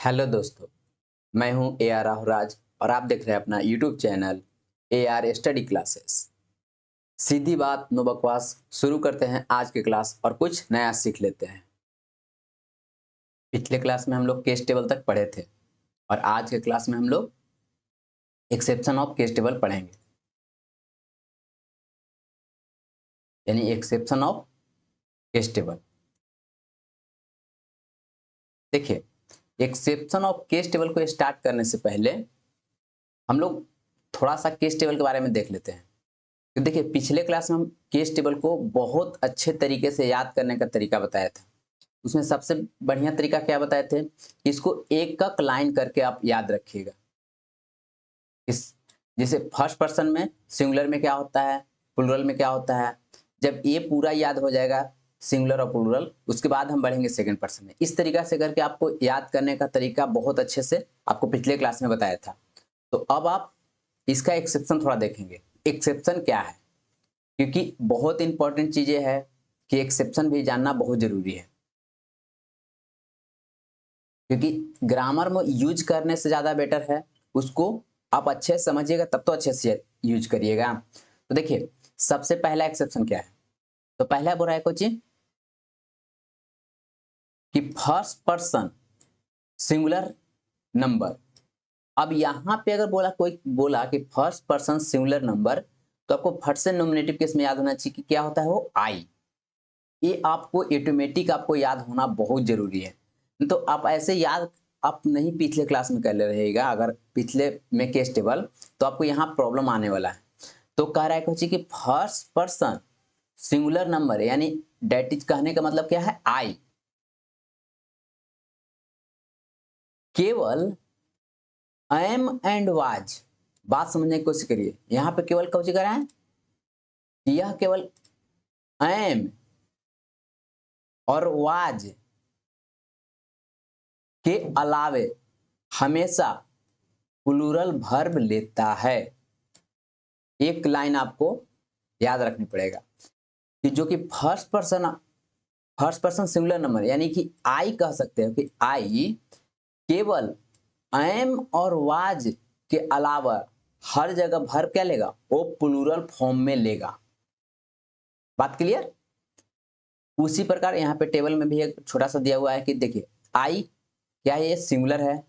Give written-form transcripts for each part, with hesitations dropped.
Hello दोस्तों, मैं हूं AR राहुराज और आप देख रहे हैं अपना YouTube channel AR study classes. सीधी बात नो बकवास, शुरू करते हैं आज की क्लास और कुछ नया सीख लेते हैं। पिछले क्लास में हम लोग केस टेबल तक पढ़े थे और आज के क्लास में हम लोग एक्सेप्शन ऑफ केस टेबल पढ़ेंगे, यानी एक्सेप्शन ऑफ केस टेबल। देखिए, एक्सेप्शन ऑफ केस टेबल को स्टार्ट करने से पहले हम लोग थोड़ा सा केस टेबल के बारे में देख लेते हैं। तो देखिए, पिछले क्लास में हम केस टेबल को बहुत अच्छे तरीके से याद करने का तरीका बताया था। उसमें सबसे बढ़िया तरीका क्या बताए थे कि इसको एक एक लाइन करके आप याद रखिएगा। इस जैसे फर्स्ट पर्सन में सिंगुलर में क्या होता है, प्लूरल में क्या होता है। जब ये पूरा याद हो जाएगा सिंगुलर और प्लूरल, उसके बाद हम बढ़ेंगे सेकंड पर्सन में। इस तरीका से करके आपको याद करने का तरीका बहुत अच्छे से आपको पिछले क्लास में बताया था। तो अब आप इसका एक्सेप्शन थोड़ा देखेंगे। एक्सेप्शन क्या है, क्योंकि बहुत इंपॉर्टेंट चीजें है कि एक्सेप्शन भी जानना बहुत जरूरी है, क्योंकि ग्रामर में यूज करने से ज्यादा बेटर है उसको आप अच्छे से समझिएगा, तब तो अच्छे से यूज करिएगा। तो देखिए, सबसे पहला एक्सेप्शन क्या है। तो पहला बोल रहा है कोची कि फर्स्ट पर्सन सिंगुलर नंबर। अब यहां पे अगर कोई बोला कि फर्स्ट पर्सन सिंगुलर नंबर, तो आपको फट से नॉमिनेटिव केस में याद होना चाहिए कि क्या होता है वो आई। ये आपको ऑटोमेटिक आपको याद होना बहुत जरूरी है। तो आप ऐसे याद आप नहीं पिछले क्लास में कर ले रहेगा, अगर पिछले में केस टेबल, तो आपको यहाँ प्रॉब्लम आने वाला है। तो कह रहा है कुछ कि फर्स्ट पर्सन सिंगुलर नंबर, यानी डेट इज कहने का मतलब क्या है, आई। केवल एम एंड वाज, बात समझने की कोशिश करिए। यहाँ पे केवल कौन कर रहा है, यह केवल एम और वाज के अलावे हमेशा प्लूरल वर्ब लेता है। एक लाइन आपको याद रखनी पड़ेगा कि जो कि फर्स्ट पर्सन सिंगुलर नंबर, यानी कि आई कह सकते हो कि आई केवल एम और वाज के अलावा हर जगह वर्ब क्या लेगा, वो प्लूरल फॉर्म में लेगा। बात क्लियर। उसी प्रकार यहाँ पे टेबल में भी एक छोटा सा दिया हुआ है कि देखिए, आई क्या है, ये सिंगुलर है।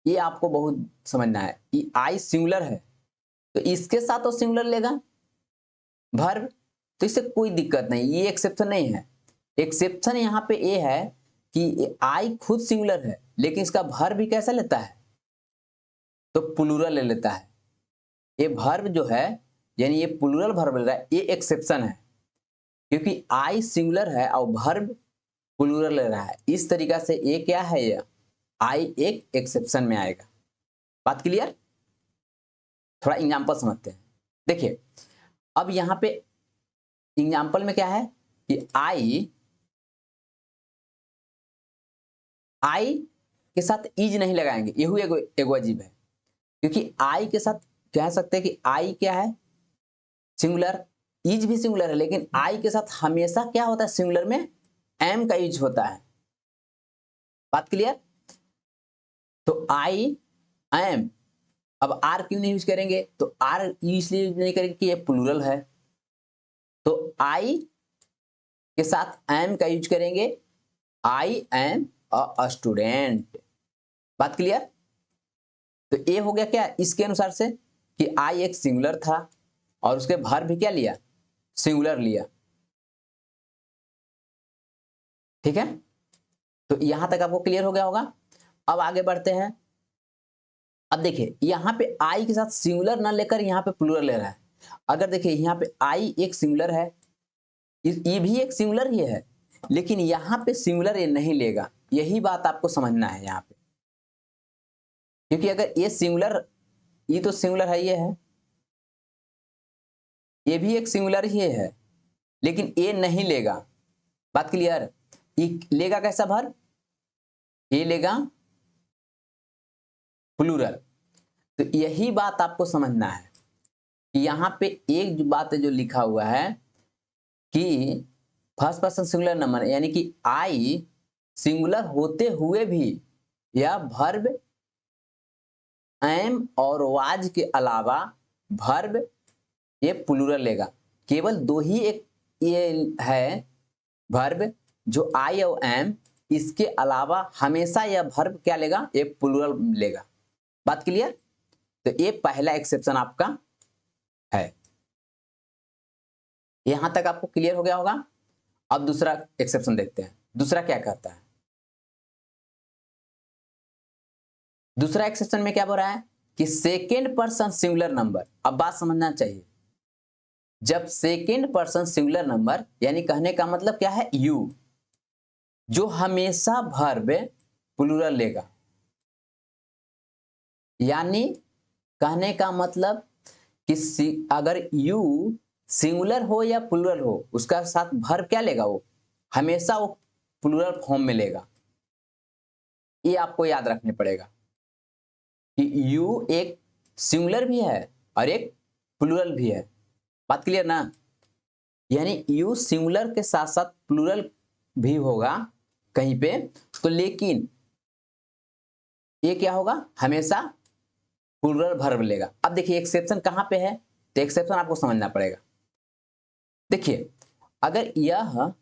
ये आपको बहुत समझना है कि आई सिंगुलर है, तो इसके साथ तो सिंगुलर लेगा वर्ब, तो इससे कोई दिक्कत नहीं, ये एक्सेप्शन नहीं है। एक्सेप्शन यहाँ पे ये है कि आई खुद सिंगुलर है, लेकिन इसका वर्ब भी कैसा लेता है, तो प्लूरल ले लेता है। ये वर्ब जो है, यानी ये प्लूरल वर्ब ले रहा है, ये एक्सेप्शन है, क्योंकि आई सिंगुलर है और वर्ब प्लूरल ले रहा है। इस तरीका से ये क्या है, ये आई एक एक्सेप्शन में आएगा। बात क्लियर। थोड़ा एग्जांपल समझते हैं। देखिए, अब यहाँ पे एग्जांपल में क्या है कि आई के साथ इज नहीं लगाएंगे, यही एगो अजीब है। क्योंकि आई के साथ कह सकते हैं कि आई क्या है, सिंगुलर। इज भी सिंगुलर है, लेकिन आई के साथ हमेशा क्या होता है, सिंगुलर में एम का यूज होता है। बात क्लियर। तो आई एम, अब आर क्यों नहीं यूज करेंगे, तो आर इसलिए यूज नहीं करेंगे कि ये प्लूरल है। तो आई के साथ एम का यूज करेंगे, आई एम अ स्टूडेंट। बात क्लियर। तो ये हो गया क्या, इसके अनुसार से कि आई एक सिंगुलर था और उसके वर्ब भी क्या लिया, सिंगुलर लिया। ठीक है, तो यहां तक आपको क्लियर हो गया होगा। अब आगे बढ़ते हैं। अब देखिए, यहां पे आई के साथ सिंगुलर ना लेकर यहां पे प्लूरल ले रहा है। अगर देखिए यहाँ पे आई एक सिंगुलर है, ये भी एक सिंगुलर ही है, लेकिन यहां पे सिंगुलर ये नहीं लेगा। यही बात आपको समझना है यहाँ पे, क्योंकि अगर ये सिंगुलर, ये तो सिंगुलर है, ये है, ये भी एक सिंगुलर ही है, लेकिन ये नहीं लेगा। बात क्लियर। ये लेगा कैसा वर्ब, ये लेगा प्लूरल। तो यही बात आपको समझना है कि यहाँ पे एक जो बात है जो लिखा हुआ है कि फर्स्ट पर्सन सिंगुलर नंबर, यानी कि आई सिंगुलर होते हुए भी या वर्ब एम और वाज के अलावा वर्ब ये प्लूरल लेगा। केवल दो ही एक ये है वर्ब जो आई और एम, इसके अलावा हमेशा यह वर्ब क्या लेगा, ये प्लूरल लेगा। बात क्लियर? तो ये पहला एक्सेप्शन आपका है। यहां तक आपको क्लियर हो गया होगा। अब दूसरा एक्सेप्शन देखते हैं, दूसरा क्या कहता है। दूसरा एक्सेप्शन में क्या बोल रहा है कि सेकेंड पर्सन सिंगुलर नंबर। अब बात समझना चाहिए, जब सेकेंड पर्सन सिंगुलर नंबर यानी कहने का मतलब क्या है, यू, जो हमेशा वर्ब प्लूरल लेगा। यानी कहने का मतलब कि अगर यू सिंगुलर हो या प्लूरल हो, उसका साथ वर्ब क्या लेगा, वो हमेशा वो प्लूरल फॉर्म में लेगा। ये आपको याद रखने पड़ेगा कि यू एक सिंगुलर भी है और एक प्लूरल भी है। बात क्लियर ना? यानी यू सिंगुलर के साथ साथ प्लूरल भी होगा कहीं पे, तो लेकिन ये क्या होगा, हमेशा प्लूरल वर्ब लेगा। अब देखिए एक्सेप्शन कहां पे है, तो एक्सेप्शन आपको समझना पड़ेगा। देखिए अगर यह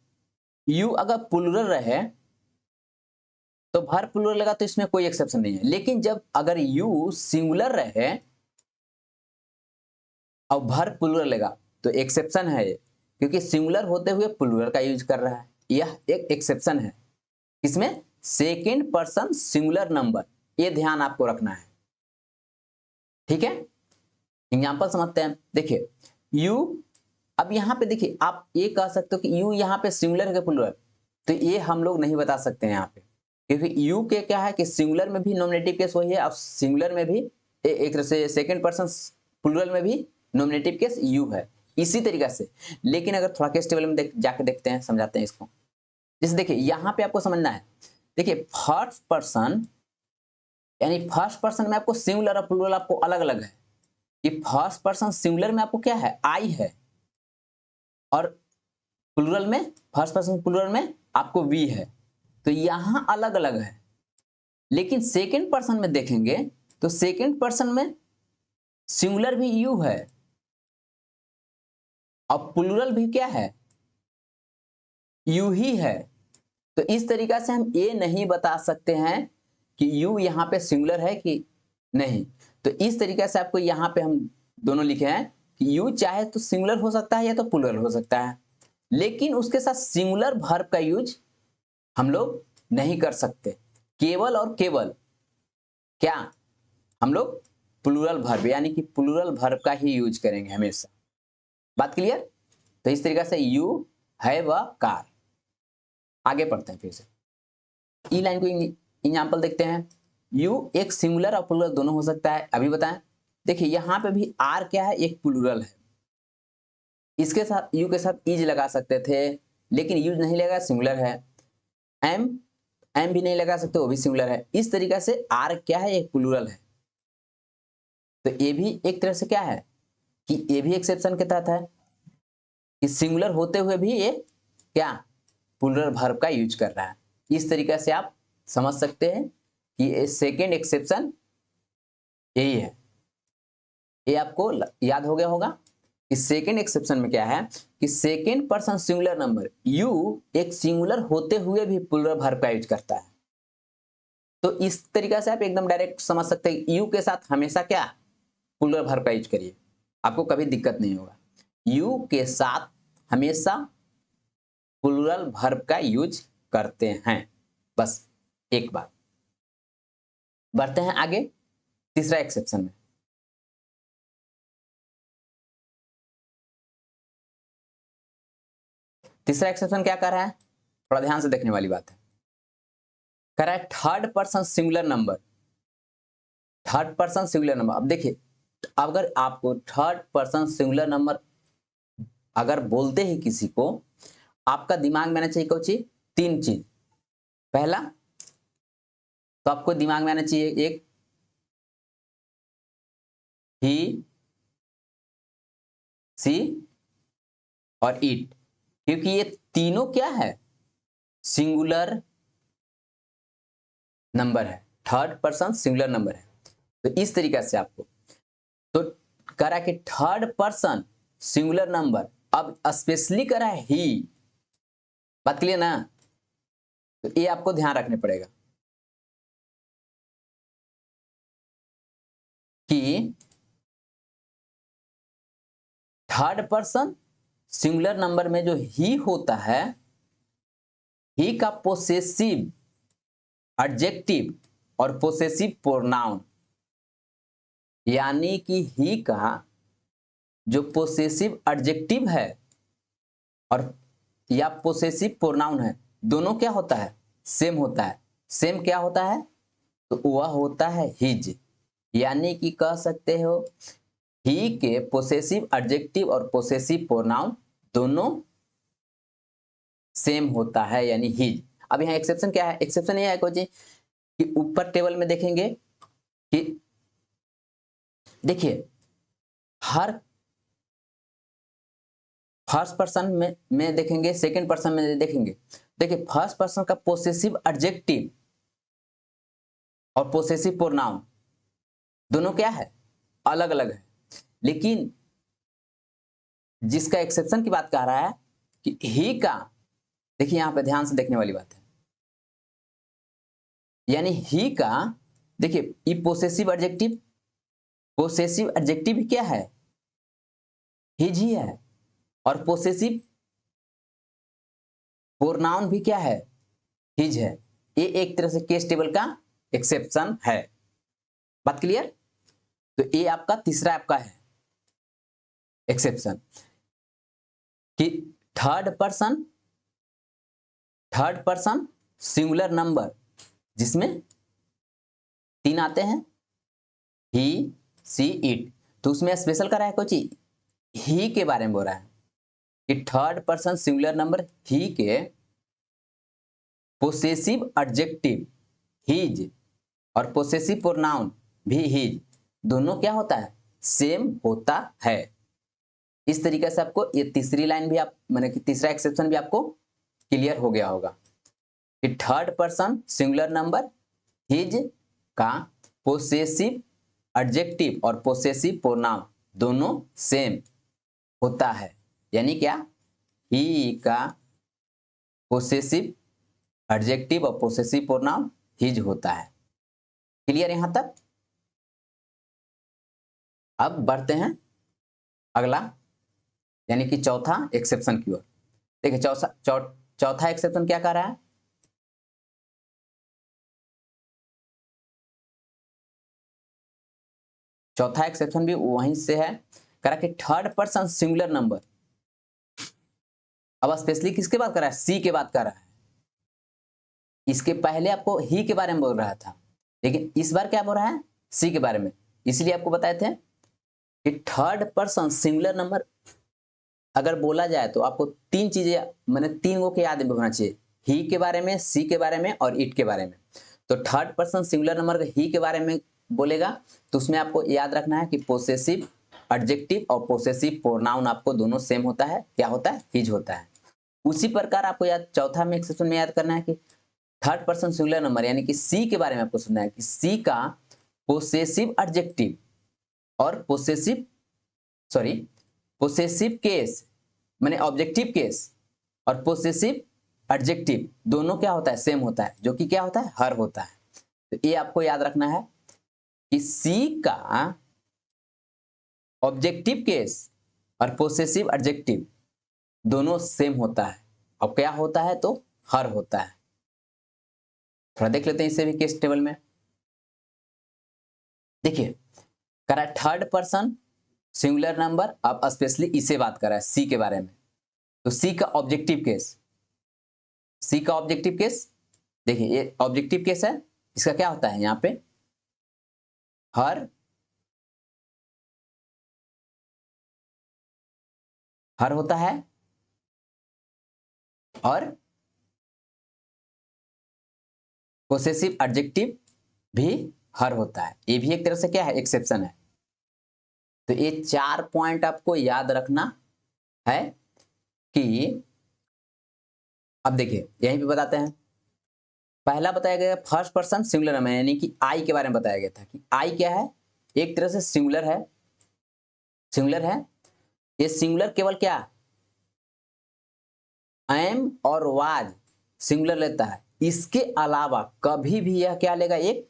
यू अगर प्लूरल रहे तो वर्ब प्लूरल लेगा, तो इसमें कोई एक्सेप्शन नहीं है। लेकिन जब अगर यू सिंगुलर रहे और वर्ब प्लूरल लेगा तो एक्सेप्शन है ये, क्योंकि सिंगुलर होते हुए प्लूरल का यूज कर रहा है। यह एक एक्सेप्शन है। इसमें सेकेंड पर्सन सिंगुलर नंबर, ये ध्यान आपको रखना है। ठीक है, एग्जांपल समझते हैं। देखिए यू, अब यहां पे देखिए आप ये कह सकते हो कि यू यहाँ पे सिंगुलर है कि प्लूरल, तो ये हम लोग नहीं बता सकते हैं यहाँ पे, क्योंकि यू के क्या है कि सिंगुलर में भी नॉमिनेटिव केस वही है और सिंगुलर में भी एक तरह से सेकेंड पर्सन प्लूरल में भी नॉमिनेटिव केस यू है, इसी तरीके से। लेकिन अगर थोड़ा केस टेबल में जाके देखते हैं, समझाते हैं इसको। जैसे देखिए यहाँ पे आपको समझना है, देखिए फर्स्ट पर्सन यानी फर्स्ट पर्सन में आपको सिंगुलर और प्लूरल आपको अलग अलग है। कि फर्स्ट पर्सन सिंगुलर में आपको क्या है, आई है, और प्लूरल में, फर्स्ट पर्सन प्लूरल में आपको वी है। तो यहां अलग अलग है। लेकिन सेकंड पर्सन में देखेंगे तो सेकंड पर्सन में सिंगुलर भी यू है और प्लूरल भी क्या है, यू ही है। तो इस तरीका से हम ये नहीं बता सकते हैं कि यू यहाँ पे सिंगुलर है कि नहीं। तो इस तरीके से आपको यहाँ पे हम दोनों लिखे हैं कि यू चाहे तो सिंगुलर हो सकता है या तो प्लूरल हो सकता है, लेकिन उसके साथ सिंगुलर वर्ब का यूज हम लोग नहीं कर सकते। केवल और केवल क्या, हम लोग प्लूरल वर्ब यानी कि प्लूरल वर्ब का ही यूज करेंगे हमेशा। बात क्लियर? तो इस तरीके से यू है व कार। आगे पढ़ते हैं फिर से, ई लाइन को एग्जांपल देखते हैं। यू एक सिंगुलर और प्लूरल दोनों हो सकता है, अभी बताएं। देखिए यहां पे भी आर क्या है, एक प्लूरल है। इसके साथ यू के साथ इज लगा सकते थे, लेकिन यूज नहीं लगा, सिंगुलर है। एम, एम भी नहीं लगा सकते, वो भी सिंगुलर है। इस तरीके से आर क्या है, एक प्लूरल है। तो ये भी एक तरह से क्या है कि ये भी एक्सेप्शन के तहत है कि सिंगुलर होते हुए भी ये क्या, प्लूरल वर्ब का यूज कर रहा है। इस तरीके से आप समझ सकते हैं कि ये सेकेंड एक्सेप्शन यही है। ये आपको याद हो गया होगा कि सेकेंड एक्सेप्शन में क्या है कि second person singular number you एक सिंगुलर होते हुए भी प्लूरल वर्ब का यूज करता है। तो इस तरीके से आप एकदम डायरेक्ट समझ सकते हैं, यू के साथ हमेशा क्या, प्लूरल वर्ब का यूज करिए, आपको कभी दिक्कत नहीं होगा। यू के साथ हमेशा प्लूरल वर्ब का यूज करते हैं, बस एक बात। बढ़ते हैं आगे तीसरा एक्सेप्शन में। तीसरा एक्सेप्शन क्या कर रहा है, थोड़ा ध्यान से देखने वाली बात है। कह रहा है third person singular number. Third person singular number, अब देखिए अगर आपको थर्ड पर्सन सिंगुलर नंबर अगर बोलते ही किसी को, आपका दिमाग में आना चाहिए कौन चीज, तीन चीज। पहला तो आपको दिमाग में आना चाहिए एक ही, सी और इट, क्योंकि ये तीनों क्या है, सिंगुलर नंबर है। थर्ड पर्सन सिंगुलर नंबर है। तो इस तरीके से आपको तो करा कि थर्ड पर्सन सिंगुलर नंबर, अब स्पेशली करा है ही। बात क्लियर ना? तो ये आपको ध्यान रखने पड़ेगा कि थर्ड पर्सन सिंगुलर नंबर में जो ही होता है, ही का पोसेसिव एडजेक्टिव और पोसेसिव प्रोनाउन, यानी कि ही का जो पोसेसिव एडजेक्टिव है और या पोसेसिव प्रोनाउन है, दोनों क्या होता है? सेम होता है। सेम क्या होता है? तो वह होता है हिज। यानी कि कह सकते हो ही के पोसेसिव एडजेक्टिव और पोसेसिव प्रोनाउन दोनों सेम होता है, यानी हिज। अब यहाँ एक्सेप्शन क्या है? एक्सेप्शन ये है कोई कि ऊपर टेबल में देखेंगे कि देखिए हर फर्स्ट पर्सन में देखेंगे, सेकंड पर्सन में देखेंगे। देखिए फर्स्ट पर्सन का पोसेसिव एडजेक्टिव और पोसेसिव प्रोनाउन दोनों क्या है? अलग अलग है। लेकिन जिसका एक्सेप्शन की बात कर रहा है कि ही का, देखिए यहां पे ध्यान से देखने वाली बात है, यानी ही का देखिए ये पोसेसिव एडजेक्टिव क्या है? हिज ही है। और पोसेसिव प्रोनाउन भी क्या है? हिज है। ये एक तरह से केस टेबल का एक्सेप्शन है। बात क्लियर? तो ये आपका तीसरा आपका है एक्सेप्शन कि थर्ड पर्सन सिंगुलर नंबर जिसमें तीन आते हैं, ही सी इट, तो उसमें स्पेशल करा है कोई चीज, ही के बारे में बोल रहा है कि थर्ड पर्सन सिंगुलर नंबर ही के पोसेसिव एडजेक्टिव हिज और पोसेसिव प्रोनाउन भी हिज, दोनों क्या होता है? सेम होता है। इस तरीके से आपको ये तीसरी लाइन भी आप माने कि तीसरा एक्सेप्शन भी आपको क्लियर हो गया होगा कि third person singular number his का पोसेसिव एडजेक्टिव और पोसेसिव प्रोनाउन दोनों सेम होता है। यानी क्या? ही का पोसेसिव एडजेक्टिव और पोसेसिव प्रोनाउन हिज होता है। क्लियर यहां तक? अब बढ़ते हैं अगला, यानी कि चौथा एक्सेप्शन की ओर। देखिए चौथा एक्सेप्शन क्या कह रहा है? चौथा एक्सेप्शन भी वहीं से है, कह रहा कि थर्ड पर्सन सिंगुलर नंबर, अब स्पेशली किसके बात कर रहा है? सी के बात कर रहा है। इसके पहले आपको ही के बारे में बोल रहा था, लेकिन इस बार क्या बोल रहा है? सी के बारे में। इसलिए आपको बताए थे कि थर्ड पर्सन सिंगुलर नंबर अगर बोला जाए तो आपको तीन चीजें मैंने तीन को के याद में होना चाहिए, ही के बारे में, सी के बारे में और इट के बारे में। तो थर्ड पर्सन सिंगुलर नंबर ही के बारे में बोलेगा तो उसमें आपको याद रखना है कि पोसेसिव एडजेक्टिव और पोसेसिव प्रोनाउन आपको दोनों सेम होता है। क्या होता है? हिज होता है। उसी प्रकार आपको याद चौथा में एक्सेप्शन में याद करना है कि थर्ड पर्सन सिंगुलर नंबर यानी कि सी के बारे में आपको सुनना है कि सी का पोसेसिव एडजेक्टिव और पोसेसिव केस माने ऑब्जेक्टिव केस और पोसेसिव एडजेक्टिव दोनों क्या होता है? सेम होता है, जो कि क्या होता है? हर होता है। तो ये आपको याद रखना है कि सी का ऑब्जेक्टिव केस और पोसेसिव एडजेक्टिव दोनों सेम होता है। अब क्या होता है? तो हर होता है। थोड़ा देख लेते हैं इसे भी केस टेबल में। देखिए करा थर्ड पर्सन सिंगुलर नंबर, अब स्पेशली इसे बात कर रहा है सी के बारे में। तो सी का ऑब्जेक्टिव केस, देखिए ये ऑब्जेक्टिव केस है। इसका क्या होता है? यहाँ पे हर होता है और पोसेसिव एडजेक्टिव भी हर होता है। ये भी एक तरह से क्या है? एक्सेप्शन है। तो ये 4 पॉइंट आपको याद रखना है कि अब देखिए यहीं पे बताते हैं। पहला बताया गया फर्स्ट पर्सन सिंगुलर नंबर, यानी कि आई के बारे में बताया गया था कि आई क्या है, एक तरह से सिंगुलर है, सिंगुलर है। ये सिंगुलर केवल क्या, एम और वाज सिंगुलर लेता है, इसके अलावा कभी भी यह क्या लेगा, एक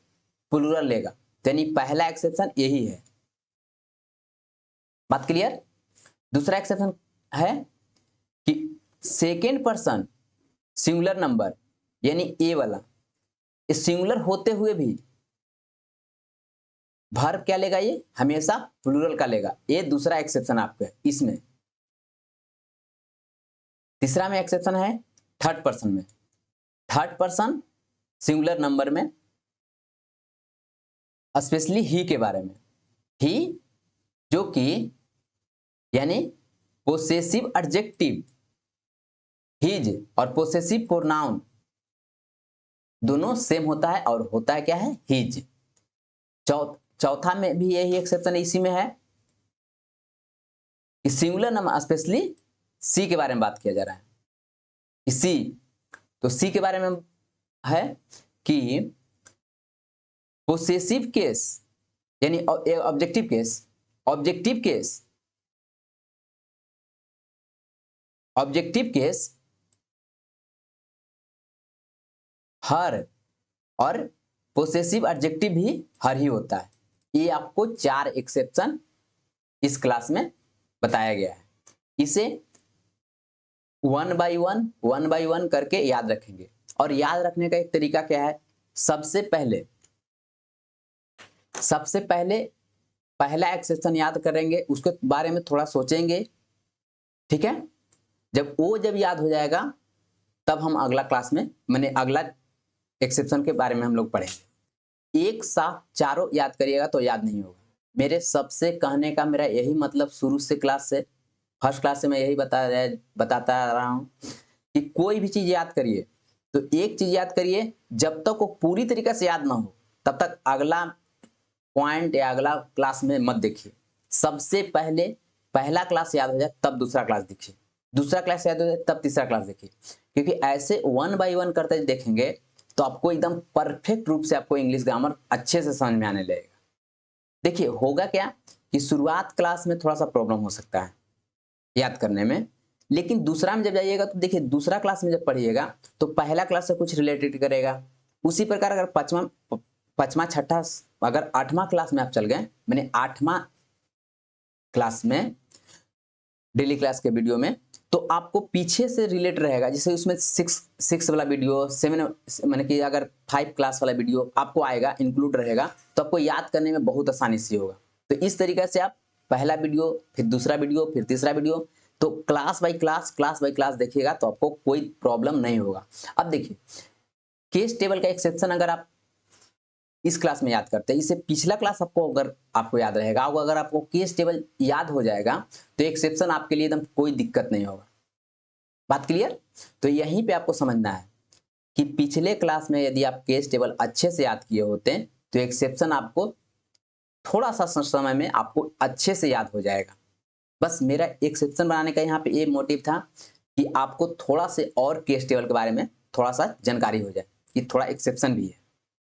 प्लूरल लेगा। यानी पहला एक्सेप्शन यही है। बात क्लियर। दूसरा एक्सेप्शन है कि सेकेंड पर्सन सिंगुलर नंबर यानी ए वाला, इस सिंगुलर होते हुए भी वर्ब क्या लेगा, ये हमेशा प्लूरल का लेगा। ये दूसरा एक्सेप्शन आपका है इसमें। तीसरा में एक्सेप्शन है थर्ड पर्सन में, थर्ड पर्सन सिंगुलर नंबर में, स्पेशली ही के बारे में, ही जो कि यानी पोसेसिव एडजेक्टिव हिज और पोसेसिव प्रोनाउन दोनों सेम होता है और होता है क्या है, हिज। चौथा में भी यही एक्सेप्शन इसी में है कि सिंगुलर नंबर स्पेशली सी के बारे में बात किया जा रहा है। सी, तो सी के बारे में है कि पोसेसिव केस यानी objective case, objective case, objective case her और पोसेसिव एडजेक्टिव भी हर ही होता है। ये आपको 4 एक्सेप्शन इस क्लास में बताया गया है। इसे वन बाय वन करके याद रखेंगे। और याद रखने का एक तरीका क्या है, सबसे पहले पहला एक्सेप्शन याद करेंगे, उसके बारे में थोड़ा सोचेंगे, ठीक है। जब याद हो जाएगा तब हम अगला क्लास में मैंने अगला एक्सेप्शन के बारे में हम लोग पढ़ेंगे। एक साथ चारों याद करिएगा तो याद नहीं होगा। मेरे सबसे कहने का मेरा यही मतलब शुरू से क्लास से, फर्स्ट क्लास से मैं यही बताता आ रहा हूँ कि कोई भी चीज याद करिए तो एक चीज याद करिए, जब तक वो पूरी तरीके से याद ना हो तब तक अगला पॉइंट या अगला क्लास में मत देखिए। सबसे पहले पहला क्लास याद हो जाए तब दूसरा क्लास देखिए, दूसरा क्लास याद हो जाए तब तीसरा क्लास देखिए, क्योंकि ऐसे वन बाय वन करते देखेंगे तो आपको एकदम परफेक्ट रूप से आपको इंग्लिश ग्रामर अच्छे से समझ में आने लगेगा। देखिए होगा क्या कि शुरुआत क्लास में थोड़ा सा प्रॉब्लम हो सकता है याद करने में, लेकिन दूसरा में जब जाइएगा तो देखिए दूसरा क्लास में जब पढ़िएगा तो पहला क्लास से कुछ रिलेटेड करेगा। उसी प्रकार अगर पांचवा छठा अगर 8वां क्लास में आप चल गए, मैंने 8वां क्लास में डेली क्लास के वीडियो में, तो आपको पीछे से रिलेट रहेगा। जैसे उसमें 6 वाला वीडियो, 7 मैंने कि अगर 5 क्लास वाला वीडियो आपको आएगा, इंक्लूड रहेगा, तो आपको याद करने में बहुत आसानी से होगा। तो इस तरीके से आप पहला वीडियो, फिर दूसरा वीडियो, फिर तीसरा वीडियो, तो क्लास बाय क्लास देखिएगा तो आपको कोई प्रॉब्लम नहीं होगा। अब देखिए केस टेबल का एक्सेप्शन अगर आप इस क्लास में याद करते हैं, इससे पिछला क्लास आपको याद रहेगा, अगर आपको केस टेबल याद हो जाएगा तो एक्सेप्शन आपके लिए एकदम कोई दिक्कत नहीं होगा। बात क्लियर। तो यहीं पे आपको समझना है कि पिछले क्लास में यदि आप केस टेबल अच्छे से याद किए होते हैं तो एक्सेप्शन आपको थोड़ा सा समय में आपको अच्छे से याद हो जाएगा। बस मेरा एक्सेप्शन बनाने का यहाँ पे ये मोटिव था कि आपको थोड़ा से और केस टेबल के बारे में थोड़ा सा जानकारी हो जाए कि थोड़ा एक्सेप्शन भी है।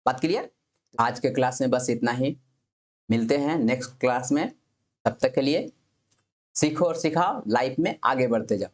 बात क्लियर। आज के क्लास में बस इतना ही, मिलते हैं नेक्स्ट क्लास में। तब तक के लिए सीखो और सिखाओ, लाइफ में आगे बढ़ते जाओ।